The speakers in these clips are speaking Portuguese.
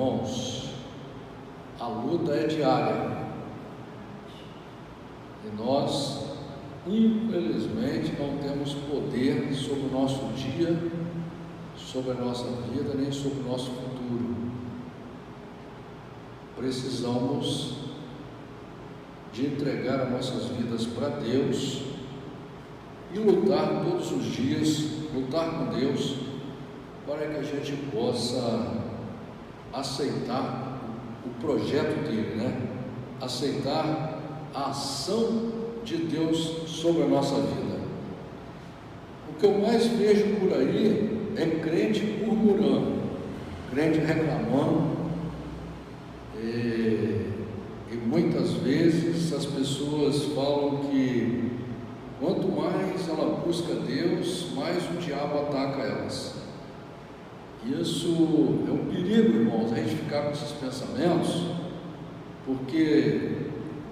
Irmãos, a luta é diária e nós, infelizmente, não temos poder sobre o nosso dia, sobre a nossa vida, nem sobre o nosso futuro. Precisamos de entregar as nossas vidas para Deus e lutar todos os dias, lutar com Deus, para que a gente possa aceitar o projeto dele, aceitar a ação de Deus sobre a nossa vida. O que eu mais vejo por aí é crente murmurando, crente reclamando, e muitas vezes as pessoas falam que quanto mais ela busca Deus, mais o diabo ataca elas. Isso é um perigo, irmãos, a gente ficar com esses pensamentos, porque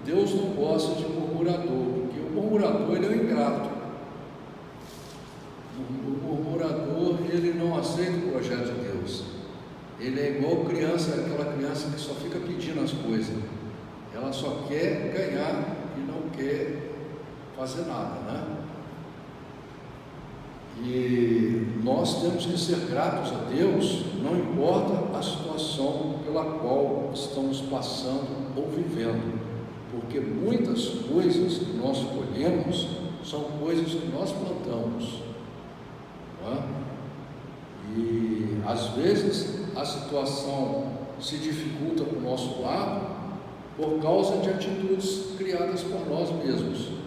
Deus não gosta de murmurador, porque o murmurador ele é um ingrato. O murmurador ele não aceita o projeto de Deus. Ele é igual criança, aquela criança que só fica pedindo as coisas. Ela só quer ganhar e não quer fazer nada, E nós temos que ser gratos a Deus, não importa a situação pela qual estamos passando ou vivendo, porque muitas coisas que nós colhemos são coisas que nós plantamos, E às vezes a situação se dificulta para o nosso lado por causa de atitudes criadas por nós mesmos.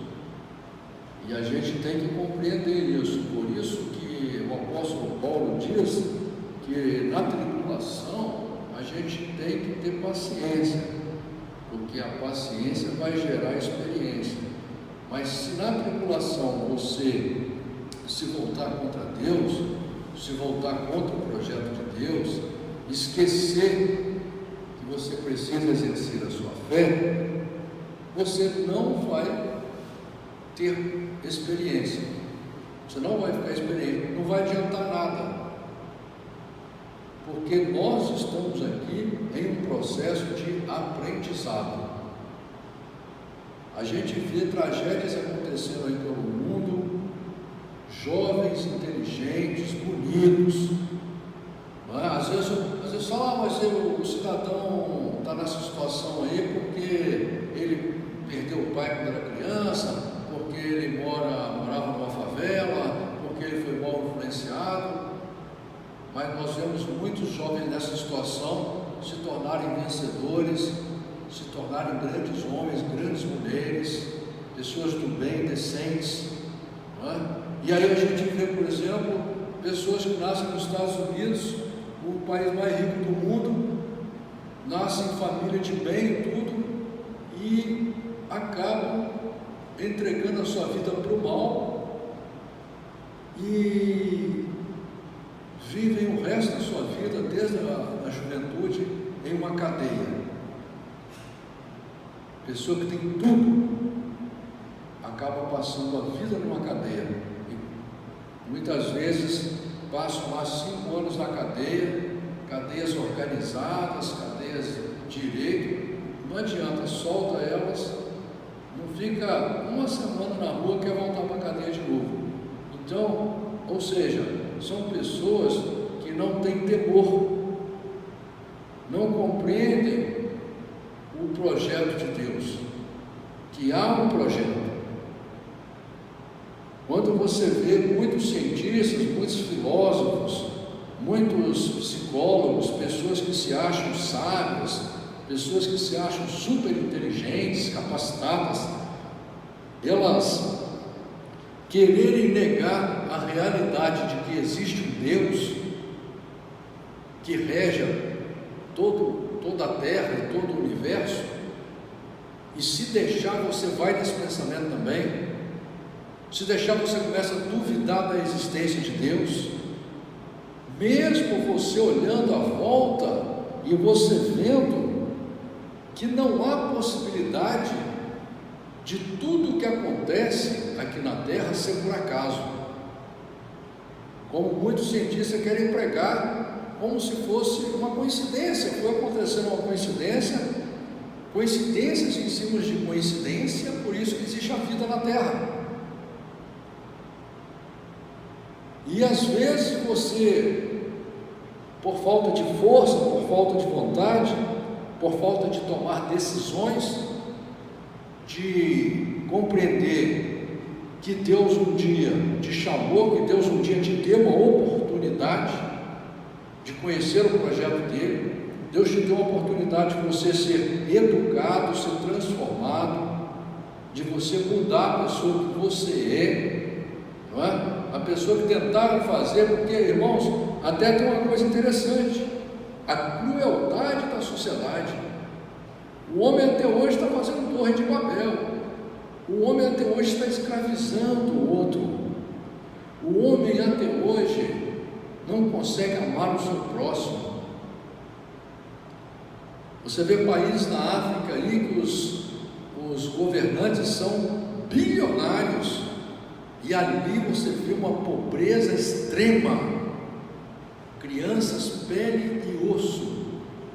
E a gente tem que compreender isso. Por isso que o apóstolo Paulo diz que na tribulação a gente tem que ter paciência, porque a paciência vai gerar experiência. Mas se na tribulação você se voltar contra Deus, se voltar contra o projeto de Deus, esquecer que você precisa exercer a sua fé, você não vai ter experiência, você não vai ficar experiente, não vai adiantar nada, porque nós estamos aqui em um processo de aprendizado. A gente vê tragédias acontecendo aí pelo mundo, jovens inteligentes, bonitos, às vezes fala, mas o cidadão está nessa situação aí porque ele perdeu o pai quando era criança, porque ele morava numa favela, porque ele foi mal influenciado. Mas nós vemos muitos jovens nessa situação se tornarem vencedores, se tornarem grandes homens, grandes mulheres, pessoas do bem, decentes, E aí a gente vê, por exemplo, pessoas que nascem nos Estados Unidos, o país mais rico do mundo, nascem em família de bem e tudo, e acabam entregando a sua vida para o mal e vivem o resto da sua vida, desde a juventude, em uma cadeia. Pessoa que tem tudo acaba passando a vida numa cadeia e muitas vezes passam lá 5 anos na cadeia, cadeias organizadas, cadeias de direito. Não adianta, solta elas, não fica uma semana na rua, quer voltar para a cadeia de novo. Então, ou seja, são pessoas que não têm temor, não compreendem o projeto de Deus, que há um projeto. Quando você vê muitos cientistas, muitos filósofos, muitos psicólogos, pessoas que se acham sábias, pessoas que se acham super inteligentes, capacitadas, elas quererem negar a realidade de que existe um Deus que rege toda a Terra e todo o universo, e se deixar você vai nesse pensamento também, se deixar você começa a duvidar da existência de Deus, mesmo você olhando à volta e você vendo que não há possibilidade de tudo que acontece aqui na Terra ser por acaso, como muitos cientistas querem pregar, como se fosse uma coincidência, foi acontecendo uma coincidência, coincidências em cima de coincidência, por isso que existe a vida na Terra. E às vezes você, por falta de força, por falta de vontade, por falta de tomar decisões, de compreender que Deus um dia te chamou, que Deus um dia te deu uma oportunidade de conhecer o projeto dele, Deus te deu a oportunidade de você ser educado, ser transformado, de você mudar a pessoa que você é, não é? A pessoa que tentaram fazer, porque, irmãos, até tem uma coisa interessante, a crueldade da sociedade. O homem até hoje está fazendo torre de Babel, o homem até hoje está escravizando o outro, o homem até hoje não consegue amar o seu próximo. Você vê países na África aí que os governantes são bilionários, e ali você vê uma pobreza extrema, crianças, pele e osso,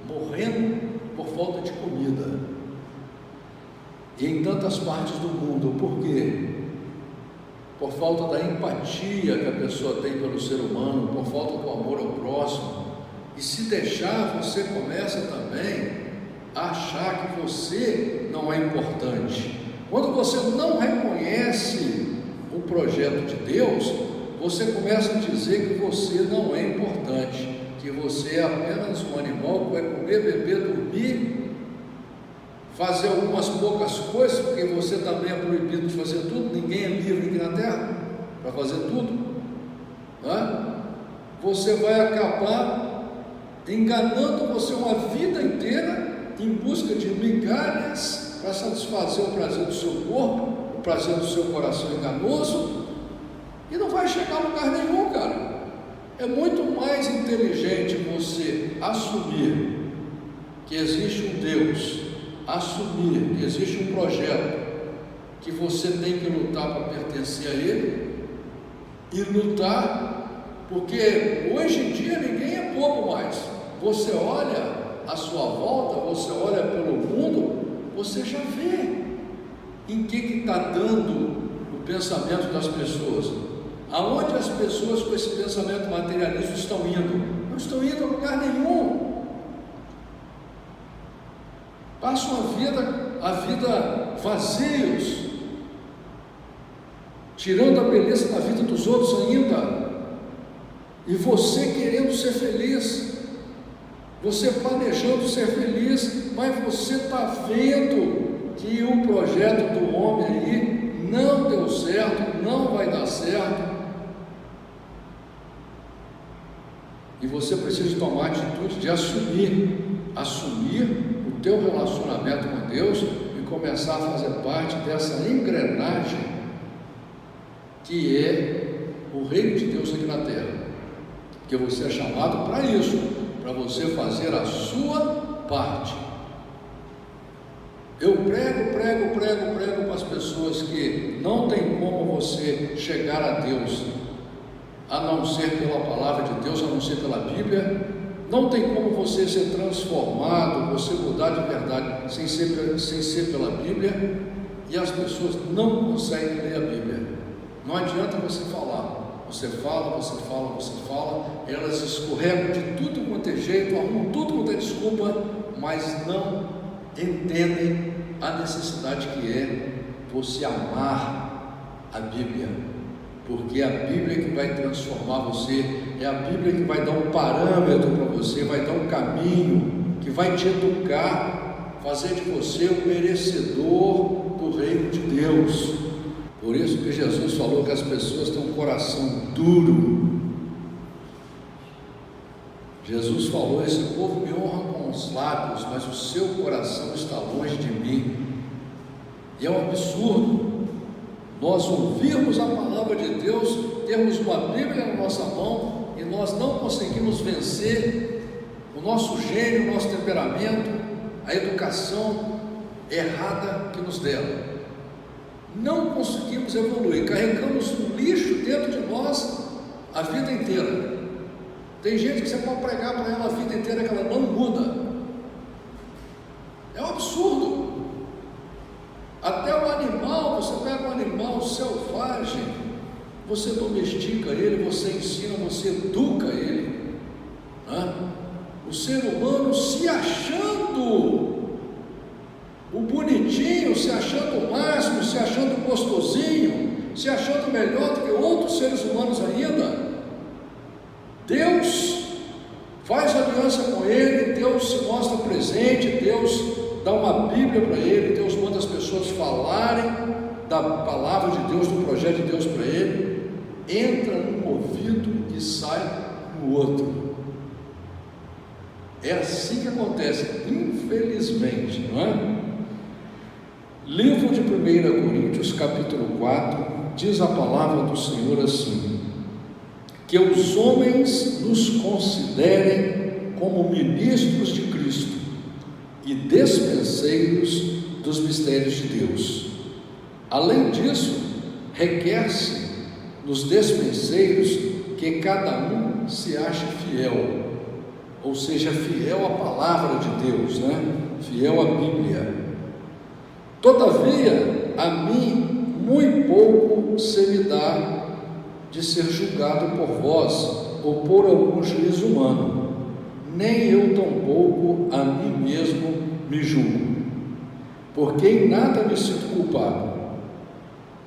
morrendo por falta de comida, e em tantas partes do mundo. Por quê? Por falta da empatia que a pessoa tem pelo ser humano, por falta do amor ao próximo. E se deixar, você começa também a achar que você não é importante. Quando você não reconhece o projeto de Deus, você começa a dizer que você não é importante, que você é apenas um animal que vai comer, beber, dormir, fazer algumas poucas coisas, porque você também é proibido de fazer tudo, ninguém é livre aqui na terra para fazer tudo, não é? Você vai acabar enganando você uma vida inteira em busca de migalhas para satisfazer o prazer do seu corpo, o prazer do seu coração enganoso, e não vai chegar a lugar nenhum, cara. É muito mais inteligente você assumir que existe um Deus, assumir que existe um projeto, que você tem que lutar para pertencer a Ele, e lutar, porque hoje em dia ninguém é bobo mais. Você olha à sua volta, você olha pelo mundo, você já vê em que está dando o pensamento das pessoas, aonde as pessoas com esse pensamento materialista estão indo. Não estão indo a lugar nenhum, passam a vida vazios, tirando a beleza da vida dos outros ainda, e você querendo ser feliz, você planejando ser feliz, mas você está vendo que o projeto do homem aí não deu certo, não vai dar certo, e você precisa tomar a atitude de assumir o teu relacionamento com Deus e começar a fazer parte dessa engrenagem que é o reino de Deus aqui na terra, porque você é chamado para isso, para você fazer a sua parte. Eu prego para as pessoas que não tem como você chegar a Deus a não ser pela palavra de Deus, a não ser pela Bíblia. Não tem como você ser transformado, você mudar de verdade sem ser pela Bíblia, e as pessoas não conseguem ler a Bíblia. Não adianta você falar, você fala, elas escorregam de tudo quanto é jeito, arrumam tudo quanto é desculpa, mas não entendem a necessidade que é você amar a Bíblia, porque é a Bíblia que vai transformar você, é a Bíblia que vai dar um parâmetro para você, vai dar um caminho, que vai te educar, fazer de você um merecedor do reino de Deus. Por isso que Jesus falou que as pessoas têm um coração duro. Jesus falou: esse povo me honra com os lábios, mas o seu coração está longe de mim. E é um absurdo nós ouvirmos a palavra de Deus, termos uma Bíblia na nossa mão e nós não conseguimos vencer o nosso gênio, o nosso temperamento, a educação errada que nos deram. Não conseguimos evoluir, carregamos um lixo dentro de nós a vida inteira. Tem gente que você pode pregar para ela a vida inteira que ela não muda. É um absurdo. Até o animal, você pega um animal selvagem, você domestica ele, você ensina, você educa ele, né? O ser humano se achando o bonitinho, se achando o máximo, se achando gostosinho, se achando melhor do que outros seres humanos ainda. Deus faz aliança com ele, Deus se mostra presente, Deus dá uma Bíblia para ele, Deus manda as pessoas falarem da palavra de Deus, do projeto de Deus para ele, entra num ouvido e sai no outro. É assim que acontece, infelizmente, não é? Livro de 1 Coríntios, capítulo 4, diz a palavra do Senhor assim: que os homens nos considerem como ministros de Cristo e despenseiros dos mistérios de Deus. Além disso, requer-se nos despenseiros que cada um se ache fiel, ou seja, fiel à palavra de Deus, né? Fiel à Bíblia. Todavia, a mim muito pouco se me dá de ser julgado por vós ou por algum juiz humano, nem eu tampouco a mim mesmo me julgo, porque em nada me sinto culpado,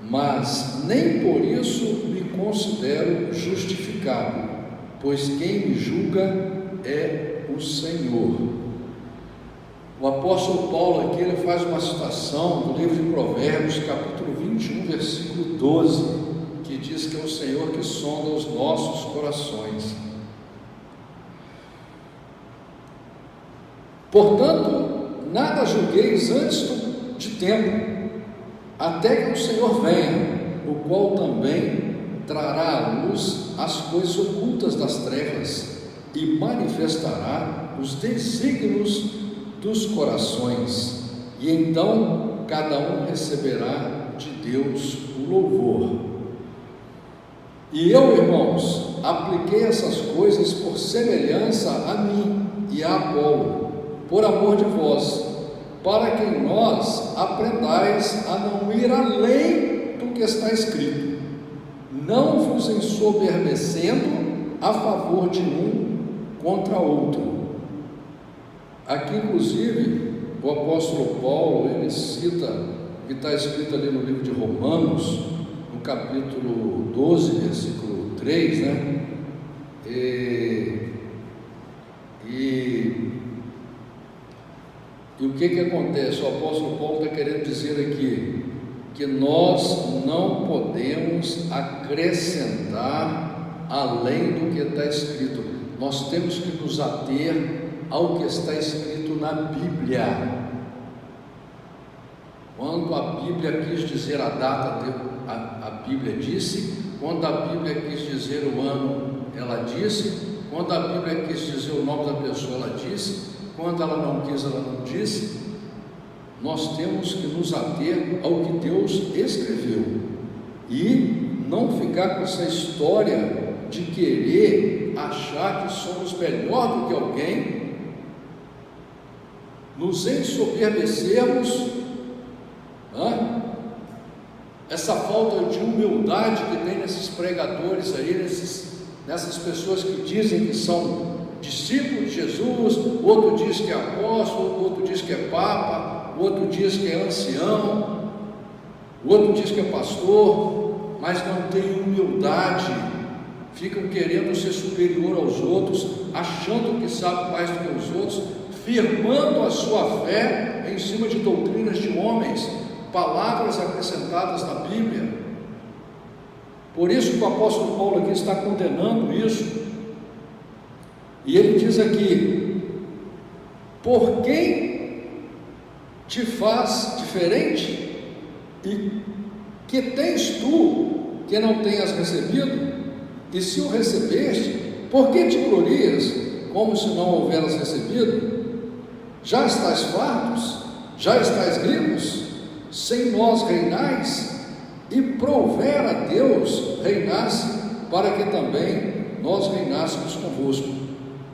mas nem por isso me considero justificado, pois quem me julga é o Senhor. O apóstolo Paulo aqui, ele faz uma citação do livro de Provérbios, capítulo 21, versículo 12, que diz que é o Senhor que sonda os nossos corações. Portanto, nada julgueis antes de tempo, até que o Senhor venha, o qual também trará à luz as coisas ocultas das trevas e manifestará os desígnios dos corações, e então cada um receberá de Deus o louvor. E eu, irmãos, apliquei essas coisas por semelhança a mim e a Apolo, por amor de vós, para que em nós aprendais a não ir além do que está escrito, não vos ensoberbecendo a favor de um contra outro. Aqui, inclusive, o apóstolo Paulo, ele cita, que está escrito ali no livro de Romanos, no capítulo 12, versículo 3, né? E o que acontece? O apóstolo Paulo está querendo dizer aqui que nós não podemos acrescentar além do que está escrito. Nós temos que nos ater ao que está escrito na Bíblia. Quando a Bíblia quis dizer a data, a Bíblia disse. Quando a Bíblia quis dizer o ano, ela disse. Quando a Bíblia quis dizer o nome da pessoa, ela disse. Quando ela não quis, ela não disse. Nós temos que nos ater ao que Deus escreveu e não ficar com essa história de querer achar que somos melhor do que alguém, nos ensoberbecermos, né? Essa falta de humildade que tem nesses pregadores aí, nessas pessoas que dizem que são discípulos de Jesus, outro diz que é apóstolo, outro diz que é papa, outro diz que é ancião, outro diz que é pastor, mas não tem humildade, ficam querendo ser superior aos outros, achando que sabe mais do que os outros, firmando a sua fé em cima de doutrinas de homens, palavras acrescentadas na Bíblia. Por isso que o apóstolo Paulo aqui está condenando isso. E ele diz aqui: por quem te faz diferente? E que tens tu que não tenhas recebido? E se o recebeste, por que te glorias como se não houveras recebido? Já estás fartos? Já estás ricos? Sem nós reinais? E provera a Deus reinasse, para que também nós reinássemos convosco.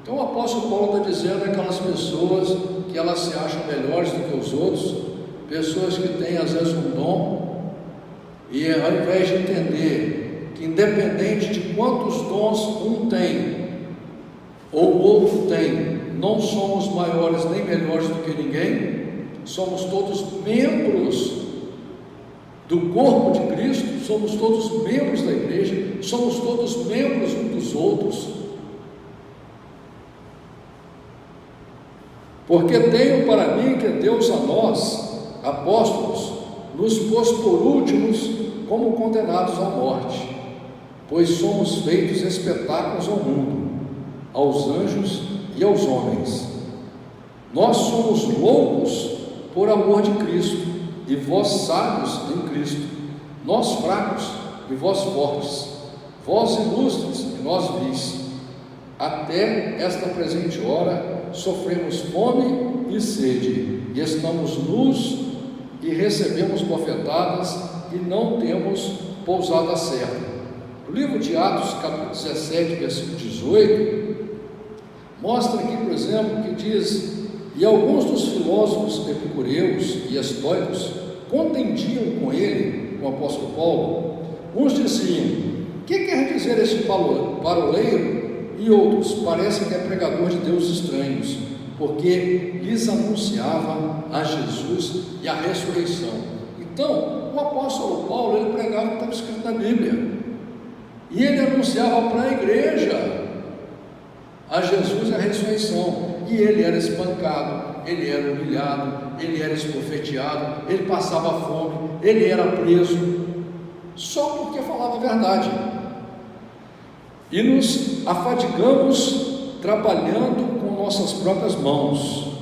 Então o apóstolo Paulo está dizendo aquelas pessoas que elas se acham melhores do que os outros, pessoas que têm às vezes um dom, e ao invés de entender que independente de quantos dons um tem ou o outro tem, não somos maiores nem melhores do que ninguém, somos todos membros do corpo de Cristo, somos todos membros da igreja, somos todos membros uns dos outros. Porque tenho para mim que Deus a nós, apóstolos, nos pôs por últimos como condenados à morte, pois somos feitos espetáculos ao mundo, aos anjos e aos homens. Nós somos loucos por amor de Cristo, e vós sábios em Cristo, nós fracos e vós fortes, vós ilustres e nós vis. Até esta presente hora sofremos fome e sede, e estamos nus e recebemos bofetadas e não temos pousada certa. O livro de Atos, capítulo 17, versículo 18, mostra aqui, por exemplo, que diz: e alguns dos filósofos epicureus e estoicos contendiam com ele, com o apóstolo Paulo. Uns diziam: que quer dizer este paroleiro? E outros: parece que é pregador de deuses estranhos, porque lhes anunciava a Jesus e a ressurreição. Então, o apóstolo Paulo, ele pregava o que estava escrito na Bíblia, e ele anunciava para a igreja a Jesus e a ressurreição, e ele era espancado, ele era humilhado, ele era esbofeteado, ele passava fome, ele era preso, só porque falava a verdade. E nos afadigamos trabalhando com nossas próprias mãos,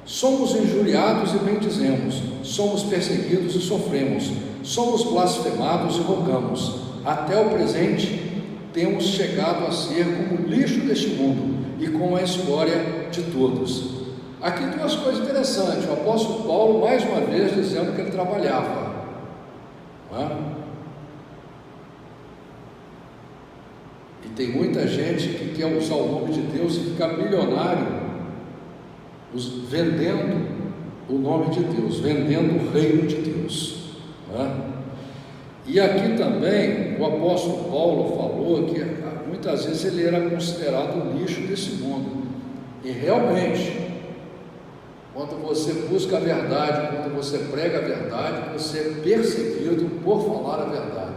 somos injuriados e bendizemos, somos perseguidos e sofremos, somos blasfemados e rogamos. Até o presente temos chegado a ser como o lixo deste mundo e como a escória de todos. Aqui tem umas coisas interessantes. O apóstolo Paulo, mais uma vez, dizendo que ele trabalhava, não é? E tem muita gente que quer usar o nome de Deus e ficar milionário vendendo o nome de Deus, vendendo o reino de Deus, não é? E aqui também o apóstolo Paulo falou que muitas vezes ele era considerado o lixo desse mundo, e realmente, quando você busca a verdade, quando você prega a verdade, você é perseguido por falar a verdade.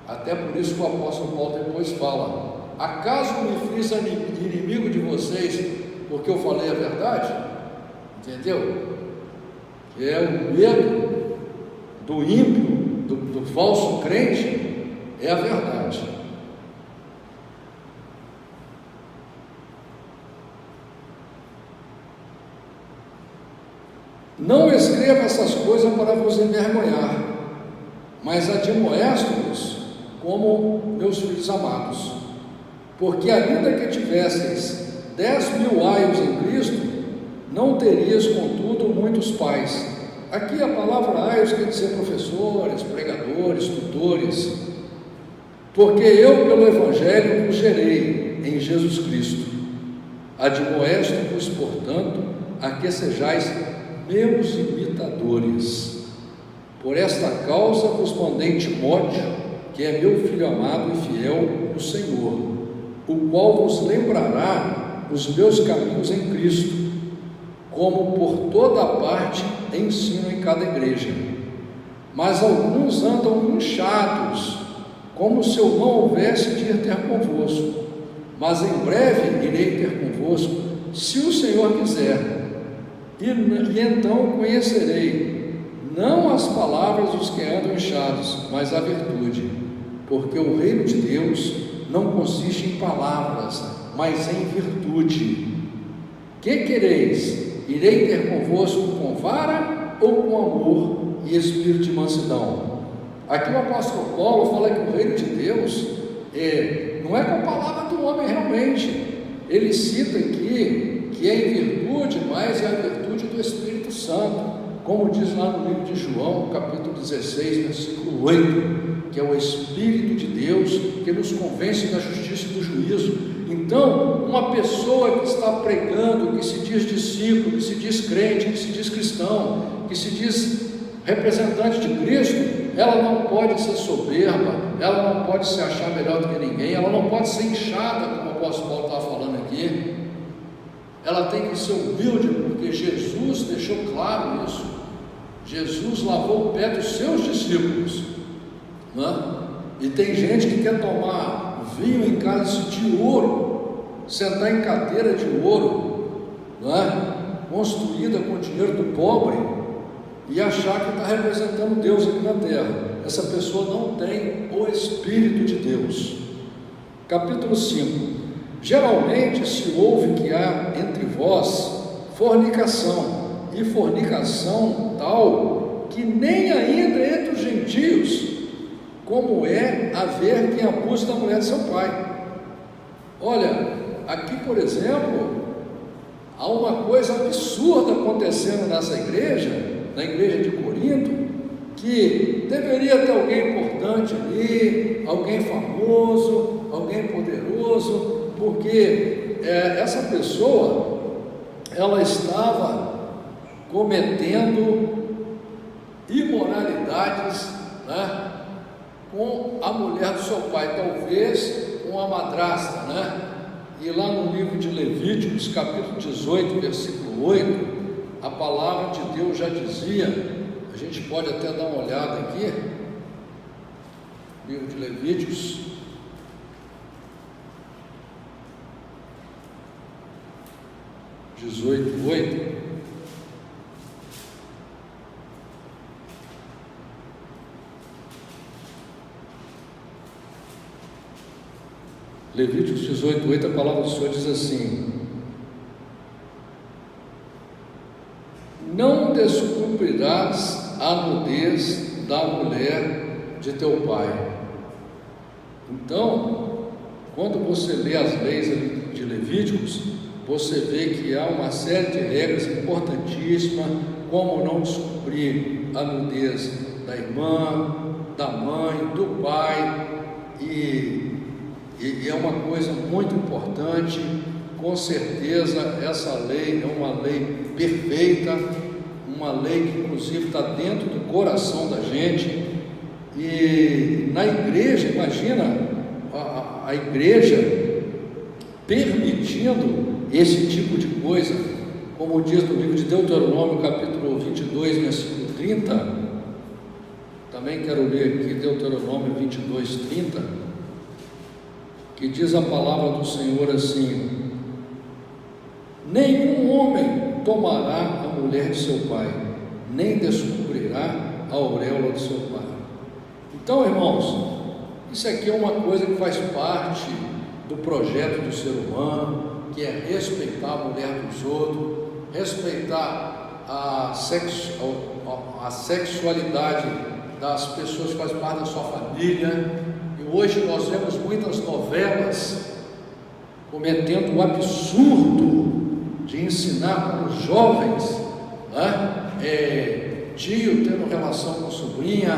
Até por isso que o apóstolo Paulo depois fala: acaso me fiz inimigo de vocês porque eu falei a verdade? Entendeu? É o medo do ímpio, do falso crente, é a verdade. Não escreva essas coisas para vos envergonhar, mas admoesto-vos como meus filhos amados, porque ainda que tivesseis 10.000 aios em Cristo, não terias contudo muitos pais. Aqui a palavra aios quer dizer professores, pregadores, tutores, porque eu pelo Evangelho vos gerei em Jesus Cristo. Admoesto-vos, portanto, a que sejais meus imitadores. Por esta causa vos mandei Timóteo, que é meu filho amado e fiel no Senhor, o qual vos lembrará os meus caminhos em Cristo, como por toda a parte ensino em cada igreja. Mas alguns andam inchados, como se eu não houvesse de ir ter convosco, mas em breve irei ter convosco, se o Senhor quiser, e então conhecerei, não as palavras dos que andam inchados, mas a virtude, porque o reino de Deus não consiste em palavras, mas em virtude. Que quereis? Irei ter convosco com vara ou com amor e espírito de mansidão? Aqui o apóstolo Paulo fala que o reino de Deus não é com a palavra do homem realmente. Ele cita aqui que é em virtude, mas é a virtude do Espírito Santo, como diz lá no livro de João, capítulo 16, versículo 8. que é o Espírito de Deus, que nos convence da justiça e do juízo. Então, uma pessoa que está pregando, que se diz discípulo, que se diz crente, que se diz cristão, que se diz representante de Cristo, ela não pode ser soberba, ela não pode se achar melhor do que ninguém, ela não pode ser inchada, como o apóstolo Paulo estava falando aqui. Ela tem que ser humilde, porque Jesus deixou claro isso. Jesus lavou o pé dos seus discípulos, não é? E tem gente que quer tomar vinho em cálice de ouro, sentar em cadeira de ouro, não é? Construída com o dinheiro do pobre, e achar que está representando Deus aqui na terra. Essa pessoa não tem o Espírito de Deus. Capítulo 5. Geralmente se ouve que há entre vós fornicação, e fornicação tal que nem ainda entre os gentios, como é haver quem abuse da mulher de seu pai. Olha, aqui por exemplo, há uma coisa absurda acontecendo nessa igreja, na igreja de Corinto, que deveria ter alguém importante ali, alguém famoso, alguém poderoso, porque essa pessoa, ela estava cometendo imoralidades, né, com a mulher do seu pai, talvez com a madrasta, né? E lá no livro de Levíticos, capítulo 18, versículo 8, a palavra de Deus já dizia, a gente pode até dar uma olhada aqui, livro de Levíticos, Levíticos 18:8, a palavra do Senhor diz assim: não descobrirás a nudez da mulher de teu pai. Então, quando você lê as leis de Levíticos, você vê que há uma série de regras importantíssimas, como não descobrir a nudez da irmã, da mãe, do pai, e é uma coisa muito importante. Com certeza essa lei é uma lei perfeita, uma lei que inclusive está dentro do coração da gente. E na igreja, imagina a igreja permitindo esse tipo de coisa, como diz no livro de Deuteronômio, capítulo 22, versículo 30. Também quero ler aqui Deuteronômio 22, 30, que diz a palavra do Senhor assim: nenhum homem tomará a mulher de seu pai, nem descobrirá a auréola de seu pai. Então, irmãos, isso aqui é uma coisa que faz parte do projeto do ser humano, que é respeitar a mulher dos outros, respeitar a sexualidade das pessoas que fazem parte da sua família. E hoje nós vemos muitas novelas cometendo o absurdo de ensinar para os jovens, né? Tio tendo relação com sobrinha,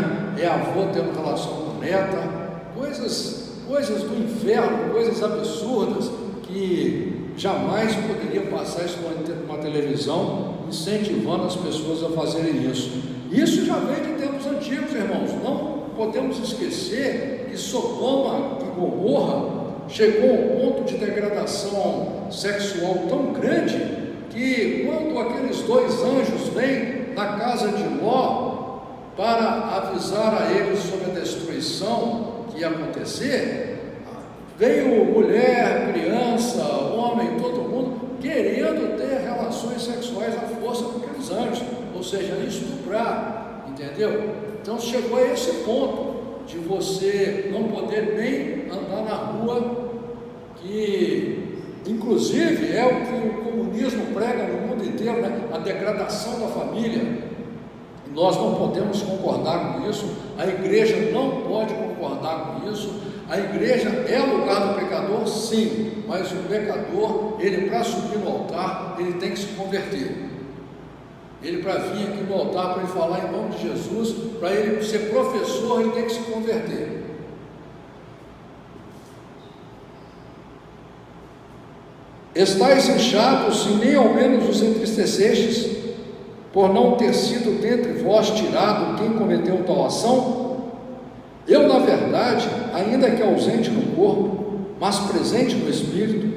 avô tendo relação com neta, coisas do inferno, coisas absurdas que jamais poderia passar isso numa televisão, incentivando as pessoas a fazerem isso. Isso já vem de tempos antigos, irmãos. Não podemos esquecer que Sodoma e Gomorra chegou a um ponto de degradação sexual tão grande que quando aqueles dois anjos vêm na casa de Ló para avisar a eles sobre a destruição que ia acontecer, veio mulher, criança, homem, todo mundo querendo ter relações sexuais à força com aqueles anjos, ou seja, estuprar, entendeu? Então chegou a esse ponto de você não poder nem andar na rua, que inclusive é o que o comunismo prega no mundo inteiro, né? A degradação da família. Nós não podemos concordar com isso, a igreja não pode concordar com isso. A igreja é lugar do pecador, sim, mas o pecador, ele para subir no altar, ele tem que se converter. Ele, para vir aqui no altar, para ele falar em nome de Jesus, para ele ser professor, ele tem que se converter. Estais inchados, e nem ao menos os entristecestes, por não ter sido dentre vós tirado quem cometeu tal ação? Eu, na verdade, ainda que ausente no corpo, mas presente no espírito,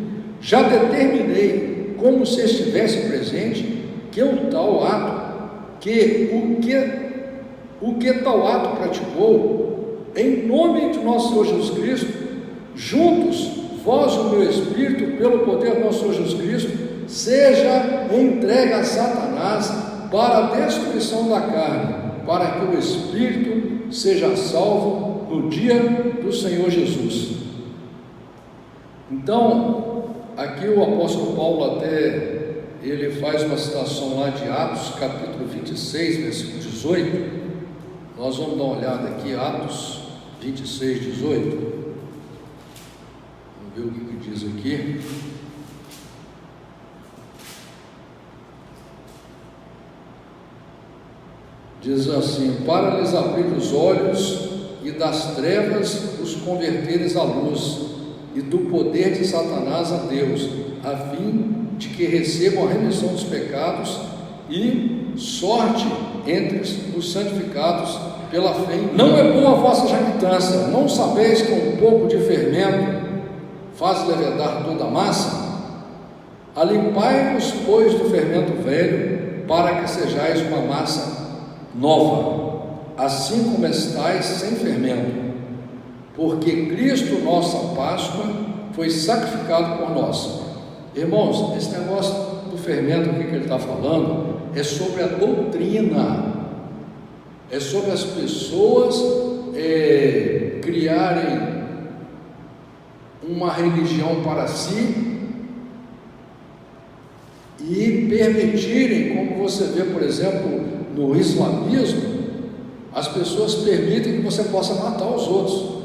já determinei, como se estivesse presente, que o que tal ato praticou, em nome de nosso Senhor Jesus Cristo, juntos, vós, o meu espírito, pelo poder do nosso Senhor Jesus Cristo, seja entregue a Satanás para a destruição da carne, para que o espírito seja salvo no dia do Senhor Jesus. Então, aqui o apóstolo Paulo até ele faz uma citação lá de Atos, capítulo 26, versículo 18. Nós vamos dar uma olhada aqui, Atos 26, 18. Vamos ver o que diz aqui. Diz assim: para lhes abrir os olhos e das trevas os converteres à luz, e do poder de Satanás a Deus, a fim de que recebam a remissão dos pecados e sorte entre os santificados pela fé. Não é boa a vossa jactância, não sabeis que um pouco de fermento faz levedar toda a massa? Alimpai-vos, pois, do fermento velho, para que sejais uma massa nova, assim como estáis sem fermento, porque Cristo, nossa Páscoa, foi sacrificado por nós. Irmãos, esse negócio do fermento aqui que ele está falando é sobre a doutrina, é sobre as pessoas criarem uma religião para si e permitirem, como você vê, por exemplo, no islamismo, as pessoas permitem que você possa matar os outros.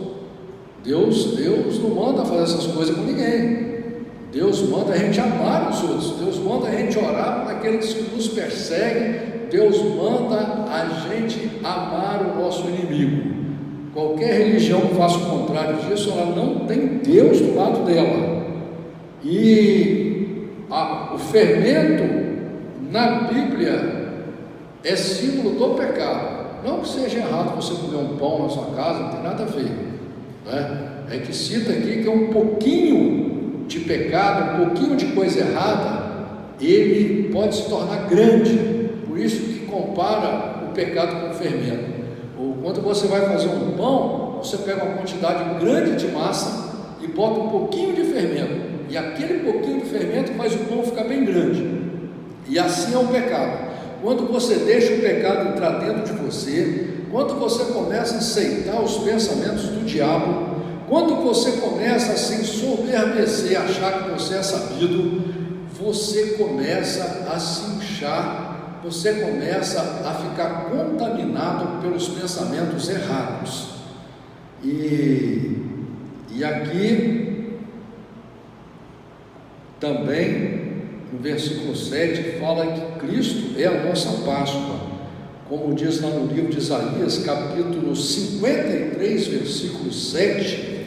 Deus não manda fazer essas coisas com ninguém. Deus manda a gente amar os outros. Deus manda a gente orar por aqueles que nos perseguem. Deus manda a gente amar o nosso inimigo. Qualquer religião que faça o contrário disso, ela não tem Deus do lado dela. E o fermento na Bíblia é símbolo do pecado. Não que seja errado você comer um pão na sua casa, não tem nada a ver, né? É que cita aqui que é um pouquinho de pecado, um pouquinho de coisa errada, ele pode se tornar grande. Por isso que compara o pecado com o fermento. Ou quando você vai fazer um pão, você pega uma quantidade grande de massa e bota um pouquinho de fermento, e aquele pouquinho de fermento faz o pão ficar bem grande. E assim é o pecado. Quando você deixa o pecado entrar dentro de você, quando você começa a aceitar os pensamentos do diabo, quando você começa a se ensoberbecer, achar que você é sabido, você começa a se inchar, você começa a ficar contaminado pelos pensamentos errados. E aqui também no versículo 7 fala que Cristo é a nossa Páscoa, como diz lá no livro de Isaías, capítulo 53, versículo 7,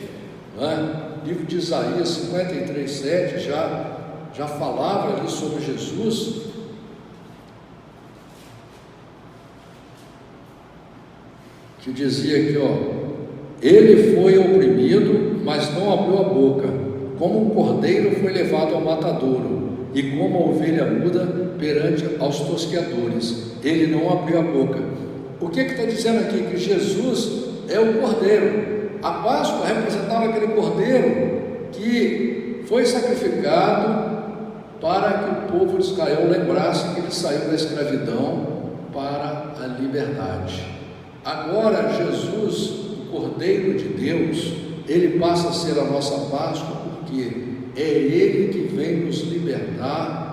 né? Livro de Isaías 53, 7 já falava ali sobre Jesus, que dizia aqui, ele foi oprimido, mas não abriu a boca, como um cordeiro foi levado ao matadouro, e como a ovelha muda perante aos tosqueadores, ele não abriu a boca. O que está dizendo aqui? Que Jesus é o cordeiro. A Páscoa representava aquele cordeiro que foi sacrificado para que o povo de Israel lembrasse que ele saiu da escravidão para a liberdade. Agora Jesus, o Cordeiro de Deus, ele passa a ser a nossa Páscoa, porque é ele que vem nos libertar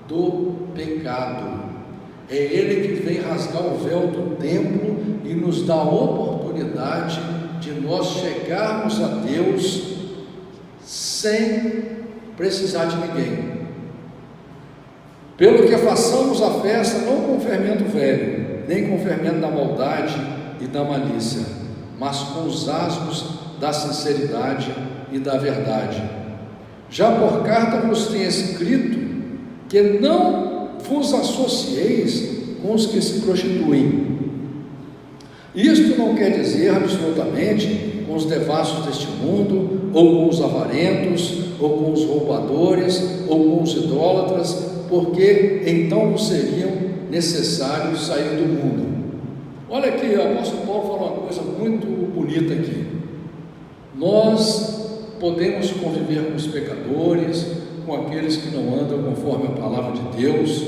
do pecado, é ele que vem rasgar o véu do templo e nos dá a oportunidade de nós chegarmos a Deus sem precisar de ninguém. Pelo que façamos a festa não com fermento velho, nem com fermento da maldade e da malícia, mas com os asmos da sinceridade e da verdade. Já por carta vos tenho escrito que não vos associeis com os que se prostituem. Isto não quer dizer absolutamente com os devassos deste mundo, ou com os avarentos, ou com os roubadores, ou com os idólatras, porque então seriam necessários sair do mundo. Olha aqui, o apóstolo Paulo fala uma coisa muito bonita aqui. Nós podemos conviver com os pecadores, com aqueles que não andam conforme a palavra de Deus,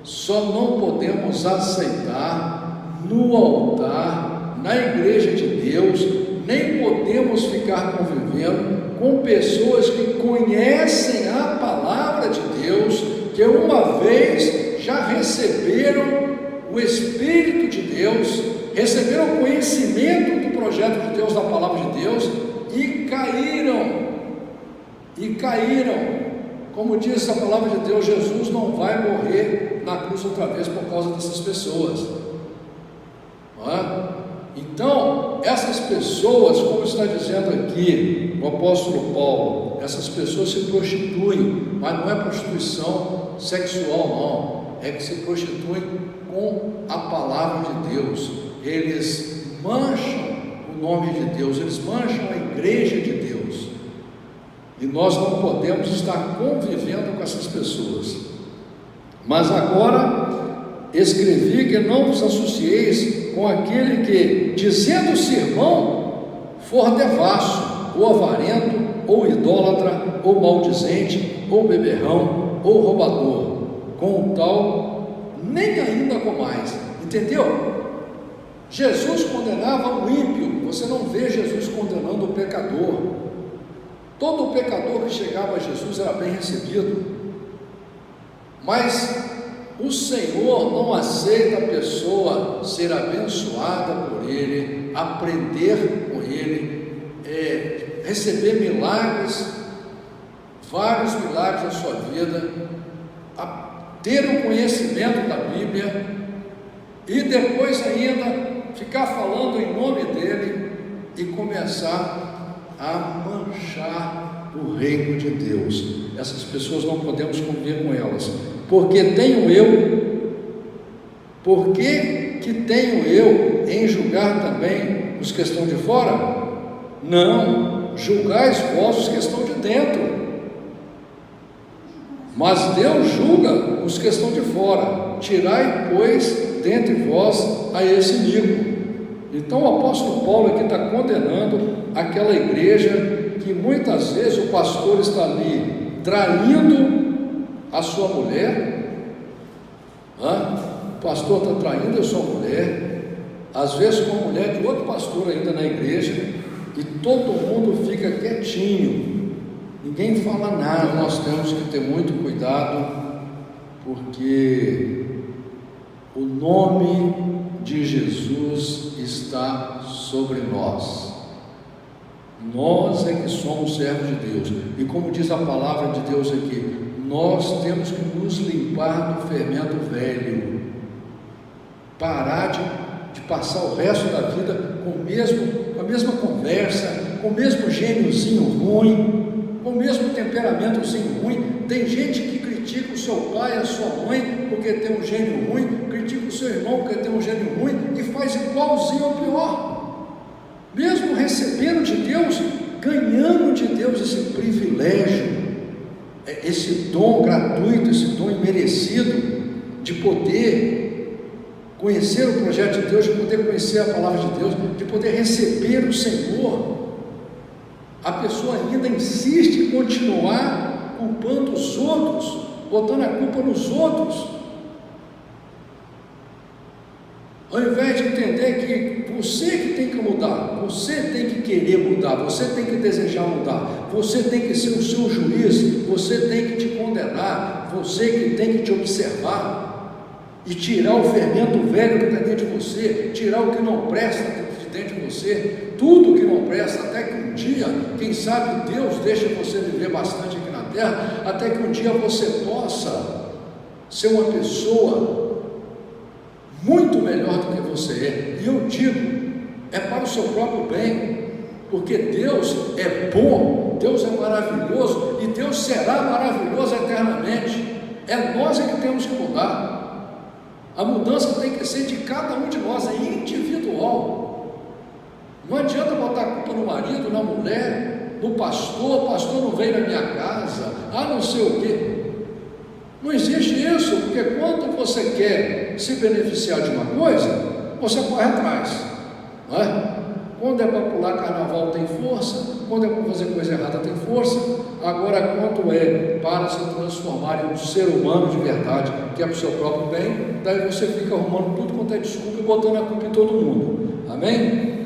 só não podemos aceitar no altar, na igreja de Deus, nem podemos ficar convivendo com pessoas que conhecem a palavra de Deus, que uma vez já receberam o Espírito de Deus, receberam o conhecimento do projeto de Deus, da palavra de Deus, e caíram, como diz a palavra de Deus, Jesus não vai morrer na cruz outra vez por causa dessas pessoas, não é? Então, essas pessoas, como está dizendo aqui o apóstolo Paulo, essas pessoas se prostituem, mas não é prostituição sexual, não, é que se prostituem com a palavra de Deus. Eles mancham o nome de Deus, eles mancham a igreja de Deus, e nós não podemos estar convivendo com essas pessoas. Mas agora escrevi que não vos associeis com aquele que, dizendo-se irmão, for devasso, ou avarento, ou idólatra, ou maldizente, ou beberrão, ou roubador, com o tal nem ainda comais. Entendeu? Jesus condenava o ímpio, você não vê Jesus condenando o pecador. Todo pecador que chegava a Jesus era bem recebido, mas o Senhor não aceita a pessoa ser abençoada por Ele, aprender com Ele, receber milagres, vários milagres na sua vida, ter o conhecimento da Bíblia, e depois ainda ficar falando em nome dEle e começar a manchar o reino de Deus. Essas pessoas não podemos conviver com elas. Porque tenho eu, por que tenho eu em julgar também os que estão de fora? Não, julgais vós os que estão de dentro, mas Deus julga os que estão de fora. Tirai, pois, dentre vós a esse iníquo. Então o apóstolo Paulo aqui está condenando aquela igreja que muitas vezes o pastor está ali traindo a sua mulher, o pastor está traindo a sua mulher, às vezes com a mulher de outro pastor ainda na igreja, e todo mundo fica quietinho, ninguém fala nada. Nós temos que ter muito cuidado, porque o nome de Jesus está sobre nós. Nós é que somos servos de Deus, e como diz a palavra de Deus aqui, nós temos que nos limpar do fermento velho, parar de passar o resto da vida com a mesma conversa, com o mesmo gêniozinho ruim, com o mesmo temperamentozinho ruim. Tem gente que critica o seu pai, a sua mãe, porque tem um gênio ruim, critica o seu irmão porque tem um gênio ruim, e faz igualzinho ou pior, mesmo recebendo de Deus, ganhando de Deus esse privilégio, esse dom gratuito, esse dom imerecido, de poder conhecer o projeto de Deus, de poder conhecer a palavra de Deus, de poder receber o Senhor. A pessoa ainda insiste em continuar culpando os outros, botando a culpa nos outros, ao invés de entender que você que tem que mudar, você tem que querer mudar, você tem que desejar mudar, você tem que ser o seu juiz, você tem que te condenar, você que tem que te observar e tirar o fermento velho que está dentro de você, tirar o que não presta de dentro de você, tudo que não presta, até que um dia, quem sabe Deus deixa você viver bastante aqui na terra, até que um dia você possa ser uma pessoa muito melhor do que você é. E eu digo, é para o seu próprio bem, porque Deus é bom, Deus é maravilhoso e Deus será maravilhoso eternamente. É nós que temos que mudar. A mudança tem que ser de cada um de nós, é individual. Não adianta botar a culpa no marido, na mulher, no pastor. O pastor não veio na minha casa, não sei o quê. Não existe isso, porque quando você quer se beneficiar de uma coisa, você corre atrás, não é? Quando é para pular carnaval tem força, quando é para fazer coisa errada tem força. Agora, quando é para se transformar em um ser humano de verdade, que é para o seu próprio bem, daí você fica arrumando tudo quanto é desculpa e botando a culpa em todo mundo. Amém?